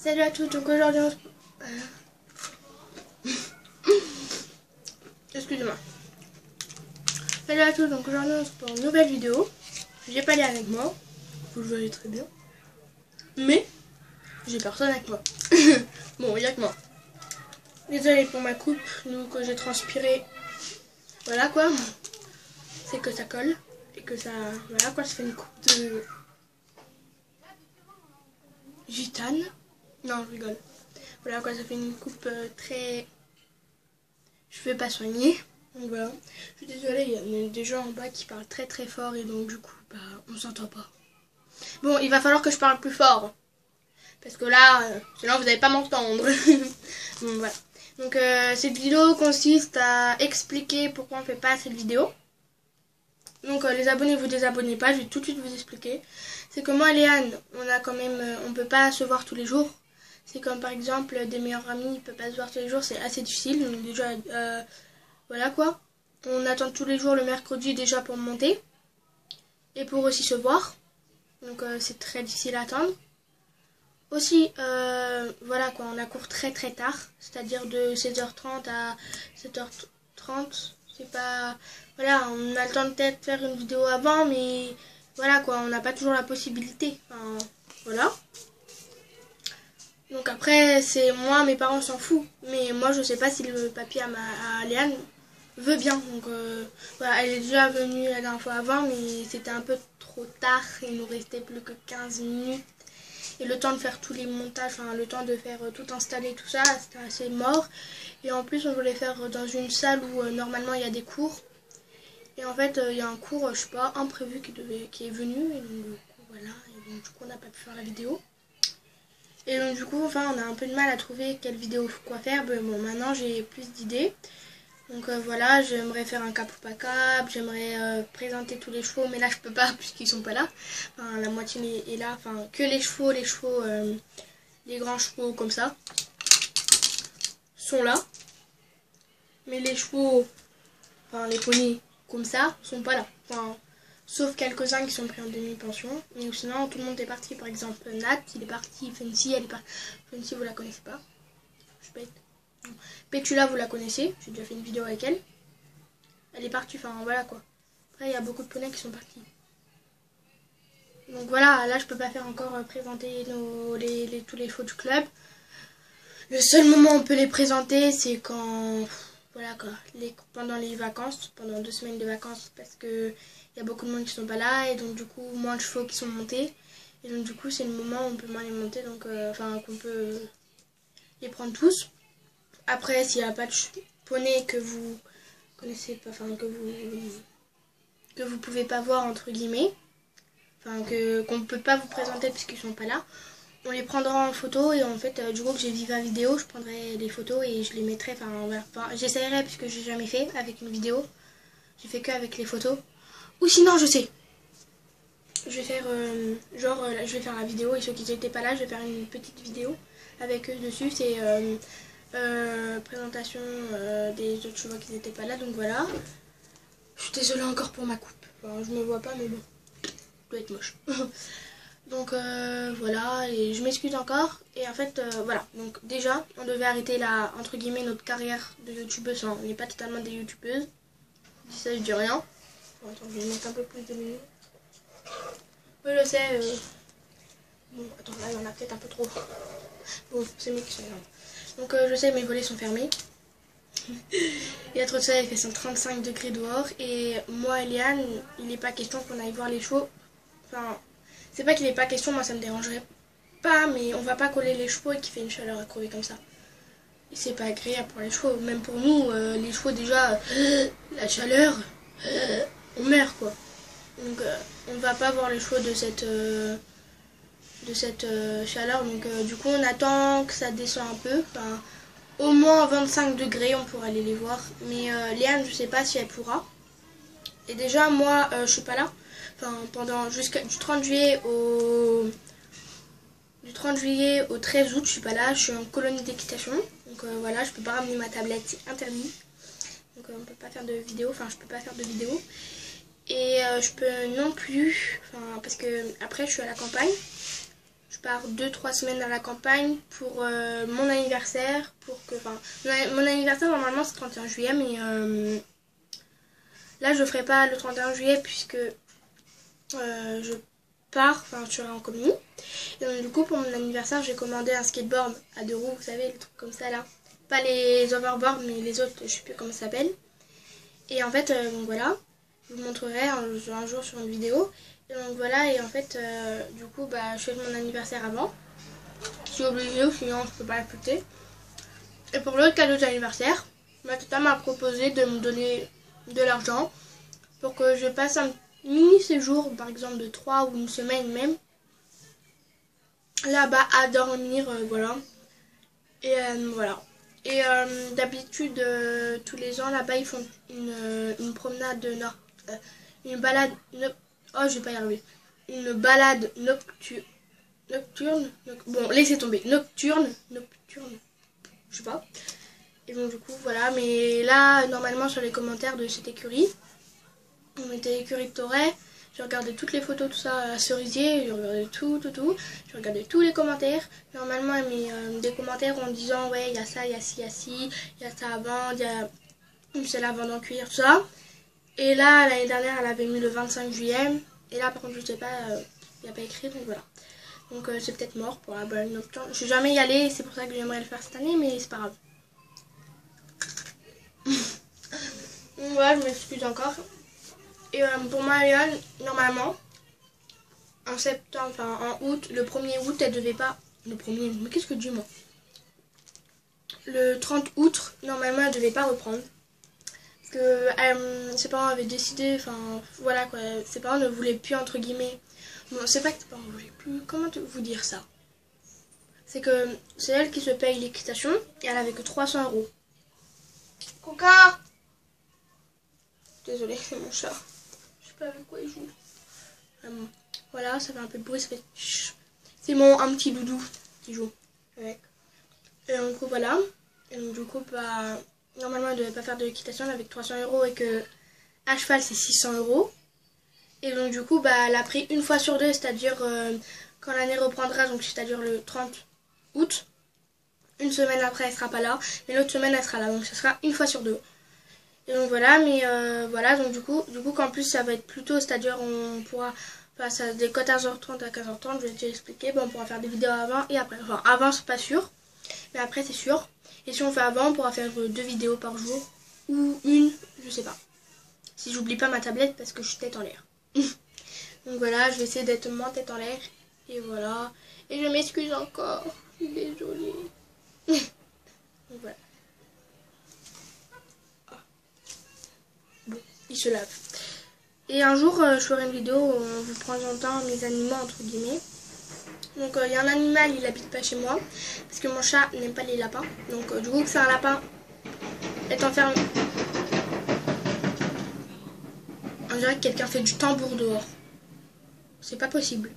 Salut à tous, donc aujourd'hui on se... Excusez-moi. Salut à tous, donc aujourd'hui on se pour une nouvelle vidéo. J'ai pas l'air avec moi, vous le voyez très bien. Mais, j'ai personne avec moi. Bon, il y a que moi. Désolée pour ma coupe, donc j'ai transpiré. Voilà quoi. C'est que ça colle. Et que ça... Voilà quoi, ça fait une coupe de... gitane. Non, je rigole. Voilà quoi, ça fait une coupe très... Je vais pas soigner. Donc voilà. Je suis désolée, il y a des gens en bas qui parlent très très fort et donc du coup, bah, on s'entend pas. Bon, il va falloir que je parle plus fort. Parce que là, sinon vous n'allez pas m'entendre. Bon, voilà. Donc cette vidéo consiste à expliquer pourquoi on fait pas cette vidéo. Donc les abonnés, vous désabonnez pas, je vais tout de suite vous expliquer. C'est que moi et Léane, on a quand même, on peut pas se voir tous les jours. C'est comme par exemple des meilleurs amis, ils peuvent pas se voir tous les jours, c'est assez difficile. Donc déjà, voilà quoi. On attend tous les jours le mercredi déjà pour monter. Et pour aussi se voir. Donc c'est très difficile à attendre. Aussi, voilà quoi, on a cours très très tard. C'est-à-dire de 16h30 à 7h30. C'est pas... Voilà, on a le temps de peut-être faire une vidéo avant, mais voilà quoi, on n'a pas toujours la possibilité. Enfin, voilà. Donc après, c'est moi, mes parents s'en foutent. Mais moi, je sais pas si le papier à Léane veut bien. Donc voilà, elle est déjà venue la dernière fois avant, mais c'était un peu trop tard. Il nous restait plus que 15 minutes. Et le temps de faire tous les montages, enfin le temps de faire tout installer, tout ça, c'était assez mort. Et en plus, on voulait faire dans une salle où normalement il y a des cours. Et en fait, il y a un cours, je sais pas, imprévu qui est venu. Et donc, du coup, voilà. Et donc, du coup, on n'a pas pu faire la vidéo. Et donc, du coup, enfin, on a un peu de mal à trouver quelle vidéo quoi faire. Mais bon, maintenant, j'ai plus d'idées. Donc voilà, j'aimerais faire un cap ou pas cap, j'aimerais présenter tous les chevaux, mais là je peux pas puisqu'ils sont pas là. Enfin, la moitié est là, enfin que les chevaux, les grands chevaux comme ça sont là. Mais les chevaux, enfin les poneys comme ça, sont pas là. Enfin, sauf quelques-uns qui sont pris en demi-pension. Mais sinon tout le monde est parti. Par exemple Nat, il est parti, Fancy, elle est partie. Fancy, vous la connaissez pas. Je suis bête. Pétula, vous la connaissez, j'ai déjà fait une vidéo avec elle. Elle est partie, enfin voilà quoi. Après, il y a beaucoup de poneys qui sont partis. Donc voilà, là je peux pas faire encore présenter tous les chevaux du club. Le seul moment où on peut les présenter, c'est quand, voilà quoi, pendant les vacances, pendant 2 semaines de vacances, parce que il y a beaucoup de monde qui sont pas là et donc du coup moins de chevaux qui sont montés. Et donc du coup c'est le moment où on peut moins les monter, donc enfin qu'on peut les prendre tous. Après, s'il n'y a pas de poney que vous connaissez pas, enfin que vous pouvez pas voir entre guillemets, enfin qu'on ne peut pas vous présenter puisqu'ils sont pas là, on les prendra en photo et en fait du coup que j'ai vu ma vidéo, je prendrai les photos et je les mettrai, enfin voilà, enfin, j'essayerai puisque j'ai jamais fait avec une vidéo, j'ai fait que avec les photos. Ou sinon je sais, je vais faire je vais faire la vidéo et ceux qui n'étaient pas là, je vais faire une petite vidéo avec eux dessus, c'est présentation des autres chevaux qui n'étaient pas là, donc voilà. Je suis désolée encore pour ma coupe, enfin, je me vois pas mais bon, ça doit être moche. Donc voilà, et je m'excuse encore. Et en fait, voilà, donc déjà, on devait arrêter entre guillemets, notre carrière de youtubeuse. Enfin, on n'est pas totalement des youtubeuses. Je dis ça, je dis rien. Bon, attends, je vais mettre un peu plus de minutes. Oui, je sais. Bon, attends, là, il y en a peut-être un peu trop. Bon, c'est mieux que ça. Donc je sais, mes volets sont fermés. Il y a trop de soleil, il fait 135 degrés dehors. Et moi et Léane, il n'est pas question qu'on aille voir les chevaux. Enfin, c'est pas qu'il n'est pas question, moi ça me dérangerait pas, mais on va pas coller les chevaux et qu'il fait une chaleur à crever comme ça. Et c'est pas agréable pour les chevaux. Même pour nous, les chevaux déjà, la chaleur, on meurt quoi. Donc on va pas voir les chevaux de cette chaleur. Donc du coup on attend que ça descend un peu. Enfin, au moins 25 degrés on pourra aller les voir. Mais Léane, je sais pas si elle pourra. Et déjà moi je suis pas là. Enfin pendant du 30 juillet au 13 août, je suis pas là, je suis en colonie d'équitation. Donc voilà, je peux pas ramener ma tablette, c'est interdit. Donc on peut pas faire de vidéo, enfin je peux pas faire de vidéo. Et je peux non plus, enfin parce que après je suis à la campagne. je pars 2-3 semaines à la campagne pour mon anniversaire. Mon anniversaire normalement c'est 31 juillet, mais là je ne ferai pas le 31 juillet puisque je pars, je serai en communie. Et donc du coup pour mon anniversaire j'ai commandé un skateboard à 2 roues, vous savez, les trucs comme ça là. Pas les overboards mais les autres, je sais plus comment ça s'appelle. Et en fait, donc voilà, je vous montrerai un jour sur une vidéo. Et donc voilà, et en fait, du coup, je fais mon anniversaire avant. Je suis obligée, sinon je peux pas l'écouter. Et pour le cadeau d'anniversaire, ma tata m'a proposé de me donner de l'argent pour que je passe un mini séjour, par exemple de 3 ou une semaine même, là-bas à dormir, voilà. Et voilà. Et d'habitude, tous les ans, là-bas, ils font une promenade une balade, oh, je vais pas y arriver. Une balade nocturne, bon, laissez tomber, nocturne, je sais pas. Et donc, du coup, voilà, mais là, normalement, sur les commentaires de cette écurie, on était écurie de Toray. J'ai regardé toutes les photos, tout ça, à Cerisier, j'ai regardé tout. J'ai regardé tous les commentaires. Normalement, elle met des commentaires en disant, ouais, il y a ça, il y a ci, il y a ça à vendre, il y a une seule à vendre en cuir, tout ça. Et là, l'année dernière, elle avait mis le 25 juillet. Et là, par contre, je sais pas, il n'y a pas écrit, donc voilà. Donc c'est peut-être mort pour la balade nocturne. Je suis jamais y allée, c'est pour ça que j'aimerais le faire cette année, mais c'est pas grave. Donc voilà, je m'excuse encore. Et pour Marianne, normalement, en septembre, en août, le 1er août, elle devait pas... Le 1er, mais qu'est-ce que je dis moi? Le 30 août, normalement, elle devait pas reprendre. Parce que ses parents avaient décidé, voilà quoi, ses parents ne voulaient plus, entre guillemets... Bon, c'est pas que ses parents ne voulaient plus, comment vous dire ça? C'est que c'est elle qui se paye l'équitation, et elle avait que 300 €. Coca! Désolée, c'est mon chat. Je sais pas avec quoi il joue. Voilà, ça fait un peu de bruit, ça fait... C'est un petit doudou qui joue avec. Et donc voilà. Et donc du coup, normalement elle devait pas faire de l'équitation avec 300 € et que à cheval c'est 600 €. Et donc du coup, elle a pris une fois sur deux, c'est-à-dire quand l'année reprendra, donc c'est-à-dire le 30 août. Une semaine après, elle sera pas là, mais l'autre semaine elle sera là, donc ce sera une fois sur deux. Et donc voilà, mais voilà, donc du coup qu'en plus ça va être plus tôt, c'est-à-dire on pourra, ça dès 14h30 à 15h30, je vais te l'expliquer, on pourra faire des vidéos avant et après. Enfin, avant c'est pas sûr, mais après c'est sûr. Et si on fait avant, on pourra faire 2 vidéos par jour, ou une, je sais pas. Si j'oublie pas ma tablette parce que je suis tête en l'air. Donc voilà, je vais essayer d'être moins tête en l'air, et voilà. Et je m'excuse encore, je suis désolée. Donc voilà. Bon, il se lave. Et un jour, je ferai une vidéo où on vous présentant mes animaux, entre guillemets. Donc, il y a un animal, il habite pas chez moi. Parce que mon chat n'aime pas les lapins. Donc, du coup, que c'est un lapin est enfermé. On dirait que quelqu'un fait du tambour dehors. C'est pas possible.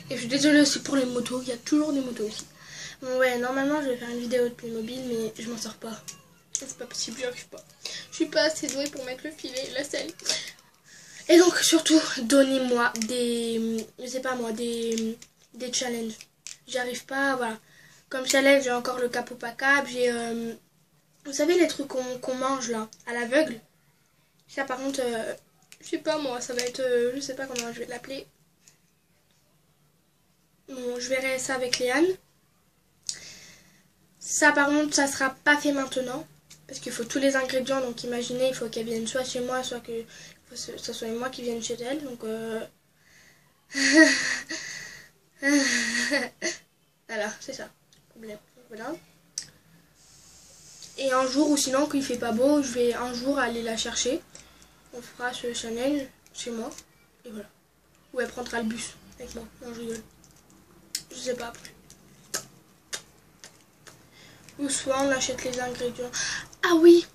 Et je suis désolée aussi pour les motos. Il y a toujours des motos aussi. Bon, ouais, normalement je vais faire une vidéo de Playmobil, mais je m'en sors pas. C'est pas possible, j'y arrive pas. Je suis pas assez douée pour mettre le filet et la selle. Et donc surtout, donnez-moi des, je sais pas moi, des challenges. J'y arrive pas, voilà. Comme challenge, j'ai encore le capot pas cap, j'ai, vous savez les trucs qu'on mange là, à l'aveugle. Ça par contre, je sais pas moi, ça va être, je sais pas comment je vais l'appeler. Bon, je verrai ça avec Léane. Ça par contre ça sera pas fait maintenant parce qu'il faut tous les ingrédients, donc imaginez il faut qu'elle vienne soit chez moi, soit que ce soit moi qui vienne chez elle, donc voilà, c'est ça le problème. Voilà. Et un jour, ou sinon qu'il fait pas beau, je vais un jour aller la chercher, on fera ce challenge chez moi et voilà, ou elle prendra le bus avec moi. Non, je rigole, je sais pas après. Ou soit on achète les ingrédients. Ah oui,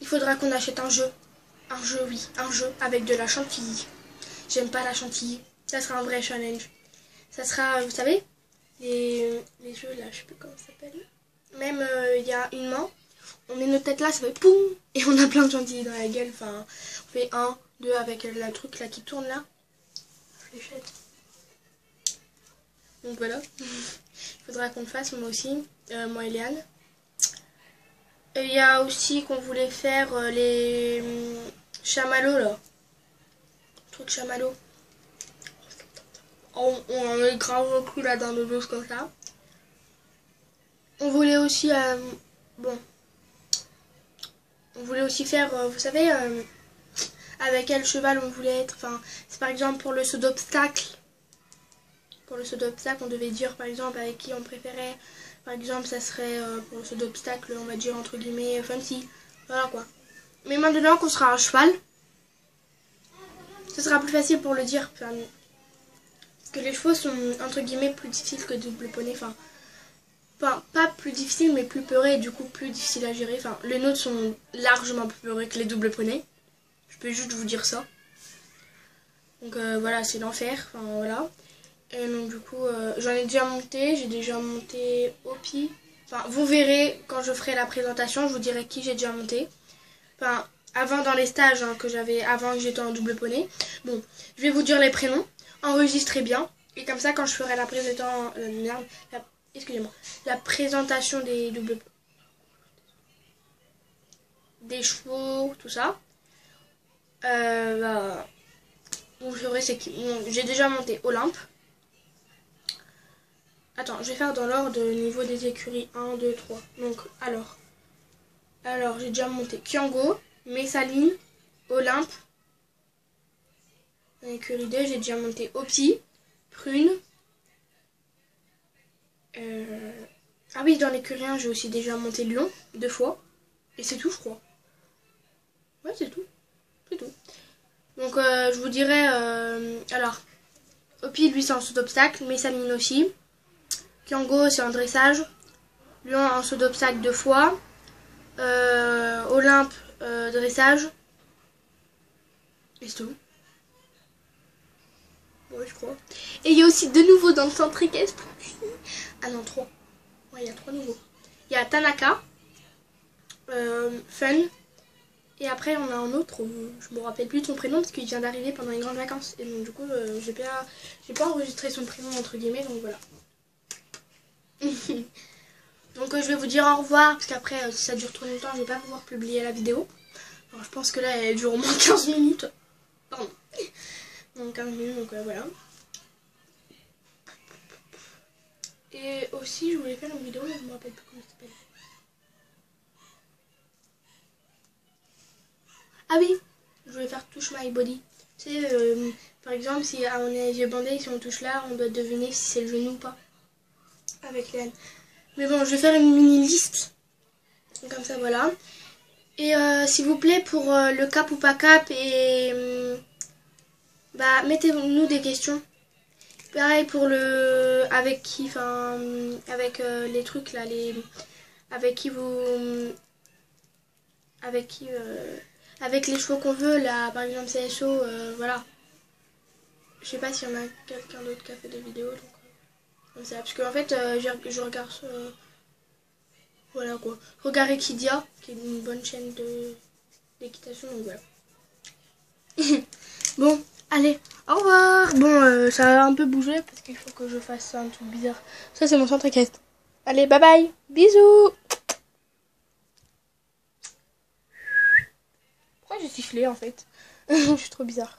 il faudra qu'on achète un jeu. Un jeu, oui, un jeu avec de la chantilly. J'aime pas la chantilly. Ça sera un vrai challenge. Ça sera, vous savez, les jeux là, je sais plus comment ça s'appelle. Même il y a une main on met notre tête là, ça fait poum, et on a plein de chantilly dans la gueule. Enfin, on fait 1, 2 avec le truc là qui tourne là. Fléchette. Donc voilà. Il faudra qu'on le fasse, moi aussi, moi et Léane. Et il y a aussi qu'on voulait faire les chamallows là. Truc chamallow. On en est grave beaucoup là dans nos doses comme ça. On voulait aussi bon. On voulait aussi faire, vous savez, avec quel cheval on voulait être. Enfin, c'est par exemple pour le saut d'obstacle. Pour le saut d'obstacle, on devait dire par exemple avec qui on préférait. Par exemple, ça serait pour le saut d'obstacle, on va dire entre guillemets, Fancy. Voilà quoi. Mais maintenant qu'on sera un cheval, ce sera plus facile pour le dire. Enfin, parce que les chevaux sont entre guillemets plus difficiles que double poney. Enfin, pas plus difficiles, mais plus peureux et du coup plus difficiles à gérer. Enfin, les nôtres sont largement plus peureux que les double poneys. Je peux juste vous dire ça. Donc voilà, c'est l'enfer. Enfin voilà. Et donc du coup, j'en ai déjà monté. J'ai déjà monté Hopi. Enfin, vous verrez quand je ferai la présentation, je vous dirai qui j'ai déjà monté. Enfin, avant dans les stages hein, que j'avais, avant que j'étais en double poney. Bon, je vais vous dire les prénoms. Enregistrez bien. Et comme ça, quand je ferai la présentation, excusez-moi, la présentation des chevaux, tout ça. Bah, vous saurez c'est qui. Bon, j'ai déjà monté Olympe. Attends, je vais faire dans l'ordre au niveau des écuries. 1, 2, 3. Donc, alors j'ai déjà monté Kyango, Messaline, Olympe. Dans l'écurie 2, j'ai déjà monté Hopi, Prune. Ah oui, dans l'écurie 1, j'ai aussi déjà monté Lion, 2 fois. Et c'est tout, je crois. Ouais, c'est tout. C'est tout. Donc, je vous dirai... alors, Hopi, lui, c'est en saut d'obstacle. Messaline aussi. Kyango, c'est en dressage. Lion, en saut d'obstacle 2 fois. Olympe, dressage. Et c'est tout. Ouais, je crois. Et il y a aussi 2 nouveaux dans le centre équestre. Ah non, 3. Ouais, il y a 3 nouveaux. Il y a Tanaka, Fun. Et après, on a un autre, je me rappelle plus de son prénom parce qu'il vient d'arriver pendant les grandes vacances. Et donc, du coup, j'ai pas enregistré son prénom, entre guillemets, donc voilà. Donc, je vais vous dire au revoir parce qu'après, si ça dure trop longtemps, je vais pas pouvoir publier la vidéo. Alors, je pense que là, elle dure au moins 15 minutes. Pardon. Donc, 15 minutes, donc voilà. Et aussi, je voulais faire une vidéo, mais je me rappelle plus comment ça s'appelle. Ah oui, je voulais faire touche my body. Tu sais, par exemple, si on a les yeux bandés, si on touche là, on doit deviner si c'est le genou ou pas. Avec Léane. Mais bon, je vais faire une mini liste. Comme ça, voilà. Et s'il vous plaît, pour le cap ou pas cap, et bah, mettez-nous des questions. Pareil pour le... Avec qui, enfin... Avec les trucs là, les... Avec qui vous... Avec qui... Avec les chevaux qu'on veut, là, par exemple CSO, voilà. Je sais pas s'il y en a quelqu'un d'autre qui a fait des vidéos, donc comme ça. Parce qu'en fait, je regarde... voilà quoi. Regarde Equidia, qui est une bonne chaîne d'équitation, donc voilà. Bon, allez, au revoir. Bon, ça a un peu bougé parce qu'il faut que je fasse un truc bizarre. Ça, c'est mon centre équestre. Allez, bye bye. Bisous. Pourquoi j'ai sifflé en fait? Je suis trop bizarre.